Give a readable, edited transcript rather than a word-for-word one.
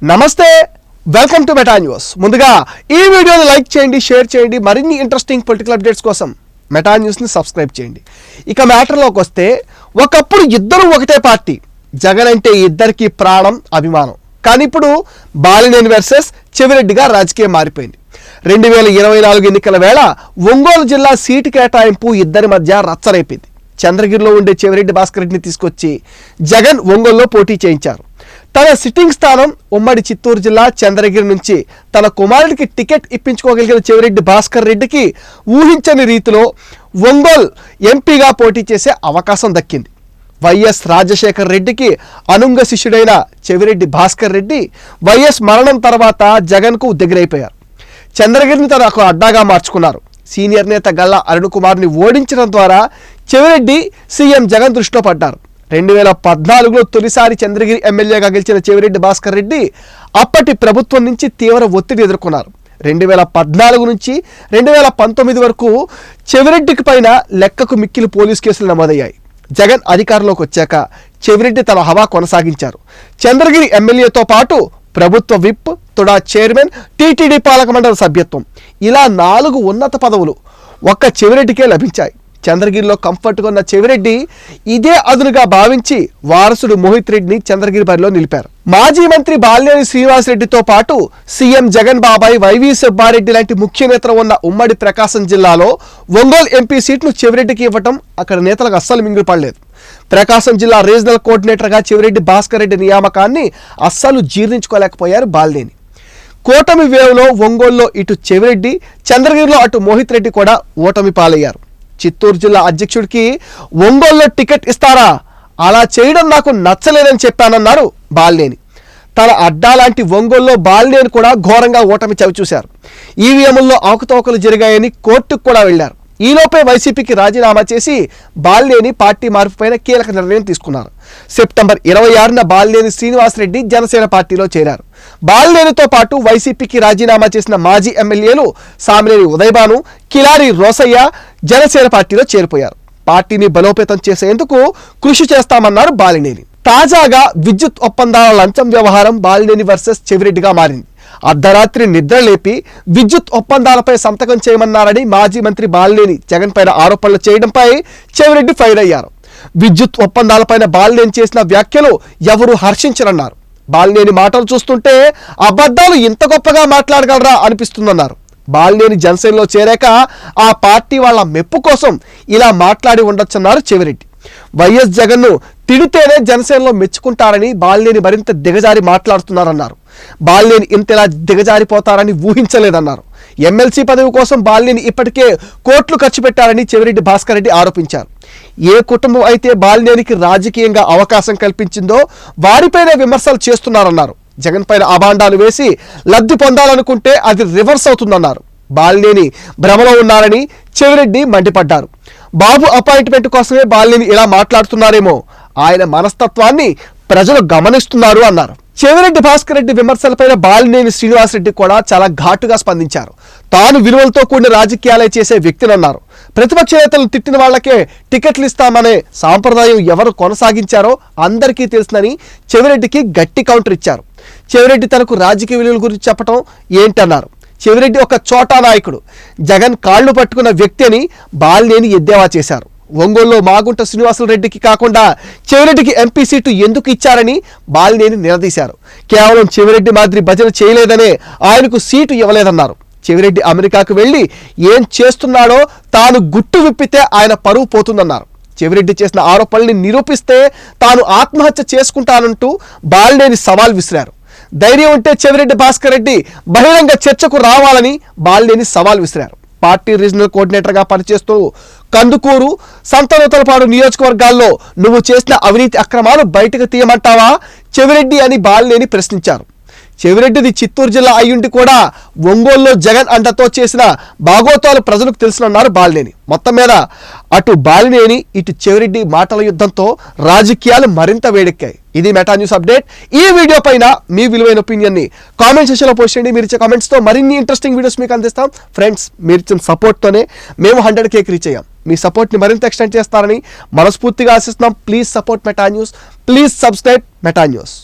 నమస్తే, welcome to meta news. ముందుగా ఈ వీడియోని లైక్ చేయండి, షేర్ చేయండి. మరిన్ని ఇంట్రెస్టింగ్ పొలిటికల్ అప్డేట్స్ కోసం మెటా న్యూస్ని సబ్స్క్రైబ్ చేయండి. ఇక మ్యాటర్లోకి వస్తే, ఒకప్పుడు ఇద్దరు ఒకటే పార్టీ. జగన్ అంటే ఇద్దరికి ప్రాణం, అభిమానం. కానీ ఇప్పుడు బాలినేని వర్సెస్ చెవిరెడ్డిగా రాజకీయం మారిపోయింది. 2024 ఎన్నికల వేళ ఒంగోలు జిల్లా సీటు కేటాయింపు ఇద్దరి మధ్య రచ్చరేపింది. చంద్రగిరిలో ఉండే చెవిరెడ్డి భాస్కర్ రెడ్డిని తీసుకొచ్చి జగన్ ఒంగోలులో పోటీ చేయించారు. తన సిట్టింగ్ స్థానం ఉమ్మడి చిత్తూరు జిల్లా చంద్రగిరి నుంచి తన కుమారుడికి టికెట్ ఇప్పించుకోగలిగిన చెవిరెడ్డి భాస్కర్ రెడ్డికి ఊహించని రీతిలో ఒంగోలు ఎంపీగా పోటీ చేసే అవకాశం దక్కింది. వైఎస్ రాజశేఖర్ రెడ్డికి అనుంగ శిష్యుడైన చెవిరెడ్డి భాస్కర్ రెడ్డి వైఎస్ మరణం తర్వాత జగన్కు దగ్గరైపోయారు. చంద్రగిరిని తనకు అడ్డాగా మార్చుకున్నారు. సీనియర్ నేత గల్లా అరుణ్ కుమార్ని ఓడించడం ద్వారా చెవిరెడ్డి సీఎం జగన్ దృష్టిలో పడ్డారు. 2014లో తొలిసారి చంద్రగిరి ఎమ్మెల్యేగా గెలిచిన చెవిరెడ్డి భాస్కర్ రెడ్డి అప్పటి ప్రభుత్వం నుంచి తీవ్ర ఒత్తిడి ఎదుర్కొన్నారు. 2014 నుంచి 2019 వరకు చెవిరెడ్డికి పైన లెక్కకు మిక్కిలి పోలీస్ కేసులు నమోదయ్యాయి. జగన్ అధికారంలోకి వచ్చాక చెవిరెడ్డి తన హవా కొనసాగించారు. చంద్రగిరి ఎమ్మెల్యేతో పాటు ప్రభుత్వ విప్, తుడా చైర్మన్, టీటీడీ పాలక మండలి సభ్యత్వం, ఇలా 4 ఉన్నత పదవులు ఒక్క చెవిరెడ్డికే లభించాయి. చంద్రగిరిలో కంఫర్ట్గా ఉన్న చెవిరెడ్డి ఇదే అదునుగా భావించి వారసుడు మోహిత్ రెడ్డిని చంద్రగిరి బరిలో నిలిపారు. మాజీ మంత్రి బాలినేని శ్రీనివాసరెడ్డితో పాటు సీఎం జగన్ బాబాయ్, వైవి సుబ్బారెడ్డి లాంటి ముఖ్య నేతలు ఉన్న ఉమ్మడి ప్రకాశం జిల్లాలో ఒంగోలు ఎంపీ సీట్ను చెవిరెడ్డికి ఇవ్వటం అక్కడ నేతలకు అస్సలు మింగిపడలేదు. ప్రకాశం జిల్లా రీజనల్ కోఆర్డినేటర్గా చెవిరెడ్డి భాస్కర్ రెడ్డి నియామకాన్ని అస్సలు జీర్ణించుకోలేకపోయారు బాలినేని. కూటమి వేవ్లో ఒంగోలులో ఇటు చెవిరెడ్డి, చంద్రగిరిలో అటు మోహిత్ రెడ్డి కూడా ఓటమి పాలయ్యారు. చిత్తూరు జిల్లా అధ్యక్షుడికి ఒంగోలులో టికెట్ ఇస్తారా, అలా చేయడం నాకు నచ్చలేదని చెప్పానన్నారు బాలినేని. తన అడ్డా లాంటి ఒంగోలులో బాలినేని కూడా ఘోరంగా ఓటమి చవిచూశారు. ఈవీఎంల్లో అవకతవకలు జరిగాయని కోర్టుకు కూడా వెళ్లారు. ఈలోపే వైసీపీకి రాజీనామా చేసి బాలినేని పార్టీ మార్పుపైన కీలక నిర్ణయం తీసుకున్నారు. సెప్టెంబర్ 26న బాలినేని శ్రీనివాసరెడ్డి జనసేన పార్టీలో చేరారు. బాలినేనితో పాటు వైసీపీకి రాజీనామా చేసిన మాజీ ఎమ్మెల్యేలు సామినేని ఉదయభాను, కిలారి రోసయ్య జనసేన పార్టీలో చేరిపోయారు. పార్టీని బలోపేతం చేసేందుకు కృషి చేస్తామన్నారు బాలినేని. తాజాగా విద్యుత్ ఒప్పందాల లంచం వ్యవహారం బాలినేని వర్సెస్ చెవిరెడ్డిగా మారింది. అర్ధరాత్రి నిద్రలేపి విద్యుత్ ఒప్పందాలపై సంతకం చేయమన్నారని మాజీ మంత్రి బాలినేని జగన్ పైన ఆరోపణలు చేయడంపై చెవిరెడ్డి ఫైర్ అయ్యారు. విద్యుత్ ఒప్పందాలపైన బాలినేని చేసిన వ్యాఖ్యలు ఎవరు హర్షించరన్నారు. బాలినేని మాటలు చూస్తుంటే అబద్ధాలు ఇంత గొప్పగా మాట్లాడగలరా అనిపిస్తుందన్నారు. బాలినేని జనసేనలో చేరాక ఆ పార్టీ వాళ్ళ మెప్పు కోసం ఇలా మాట్లాడి ఉండొచ్చన్నారు చెవిరెడ్డి. వైఎస్ జగన్ను తిడితేనే జనసేనలో మెచ్చుకుంటారని బాలినేని మరింత దిగజారి మాట్లాడుతున్నారన్నారు. బాలినేని ఇంతలా దిగజారిపోతారని ఊహించలేదన్నారు. ఎమ్మెల్సీ పదవి కోసం బాలినేని ఇప్పటికే కోట్లు ఖర్చు పెట్టారని చెవిరెడ్డి భాస్కర్ రెడ్డి ఆరోపించారు. ఏ కుటుంబం అయితే బాలినేనికి రాజకీయంగా అవకాశం కల్పించిందో వారిపైనే విమర్శలు చేస్తున్నారన్నారు. జగన్ పైన అభాండాలు వేసి లబ్ధి పొందాలనుకుంటే అది రివర్స్ అవుతుందన్నారు. బాలినేని భ్రమలో ఉన్నారని చెవిరెడ్డి మండిపడ్డారు. బాబు అపాయింట్మెంట్ కోసమే బాలినేని ఇలా మాట్లాడుతున్నారేమో, ఆయన మనస్తత్వాన్ని ప్రజలు గమనిస్తున్నారు అన్నారు. చెవిరెడ్డి భాస్కర్ రెడ్డి విమర్శలపైన బాలినేని శ్రీనివాసరెడ్డి కూడా చాలా ఘాటుగా స్పందించారు. తాను విలువలతో కూడిన రాజకీయాలే చేసే వ్యక్తినన్నారు. ప్రతిపక్ష నేతలు తిట్టిన వాళ్లకే టికెట్లు ఇస్తామనే సాంప్రదాయం ఎవరు కొనసాగించారో అందరికీ తెలుసునని చెవిరెడ్డికి గట్టి కౌంటర్ ఇచ్చారు. చెవిరెడ్డి తనకు రాజకీయ విలువల గురించి చెప్పడం ఏంటన్నారు. చెవిరెడ్డి ఒక చోటా నాయకుడు, జగన్ కాళ్లు పట్టుకున్న వ్యక్తి అని బాలినేని ఎద్దేవా చేశారు. ఒంగోలులో మాగుంట శ్రీనివాసరెడ్డికి కాకుండా చెవిరెడ్డికి ఎంపీ సీటు ఎందుకు ఇచ్చారని బాలినేని నిలదీశారు. కేవలం చెవిరెడ్డి మాదిరి భజన చేయలేదనే ఆయనకు సీటు ఇవ్వలేదన్నారు. చెవిరెడ్డి అమెరికాకు వెళ్ళి ఏం చేస్తున్నాడో తాను గుట్టు విప్పితే ఆయన పరువు పోతుందన్నారు. చెవిరెడ్డి చేసిన ఆరోపణల్ని నిరూపిస్తే తాను ఆత్మహత్య చేసుకుంటానంటూ బాలినేని సవాల్ విసిరారు. ధైర్యం ఉంటే చెవిరెడ్డి భాస్కర్ రెడ్డి బహిరంగ చర్చకు రావాలని బాలినేని సవాల్ విసిరారు. పార్టీ రీజనల్ కోఆర్డినేటర్గా పనిచేస్తూ కందుకూరు, సంతనూతలపాడు నియోజకవర్గాల్లో నువ్వు చేసిన అవినీతి అక్రమాలు బయటకు తీయమంటావా చెవిరెడ్డి అని బాలినేని ప్రశ్నించారు. చెవిరెడ్డిది చిత్తూరు జిల్లా అయ్యుండి కూడా ఒంగోలులో జగన్ అండతో చేసిన బాగోతాలు ప్రజలకు తెలుసునన్నారు బాలినేని. మొత్తం మీద అటు బాలినేని ఇటు చెవిరెడ్డి మాటల యుద్ధంతో రాజకీయాలు మరింత వేడెక్కాయి. ఇది మెటా న్యూస్ అప్డేట్. ఈ వీడియో పైన మీ విలువైన ఒపీనియన్ని కామెంట్ సెక్షన్లో పోస్ట్ చేయండి. మీరు ఇచ్చే కామెంట్స్తో మరిన్ని ఇంట్రెస్టింగ్ వీడియోస్ మీకు అందిస్తాం. ఫ్రెండ్స్, మీరు ఇచ్చిన సపోర్ట్తోనే మేము 100K రీచ్ అయ్యాం. మీ సపోర్ట్ని మరింత ఎక్స్టెండ్ చేస్తారని మనస్ఫూర్తిగా ఆశిస్తున్నాం. Please support meta news. Please subscribe meta news.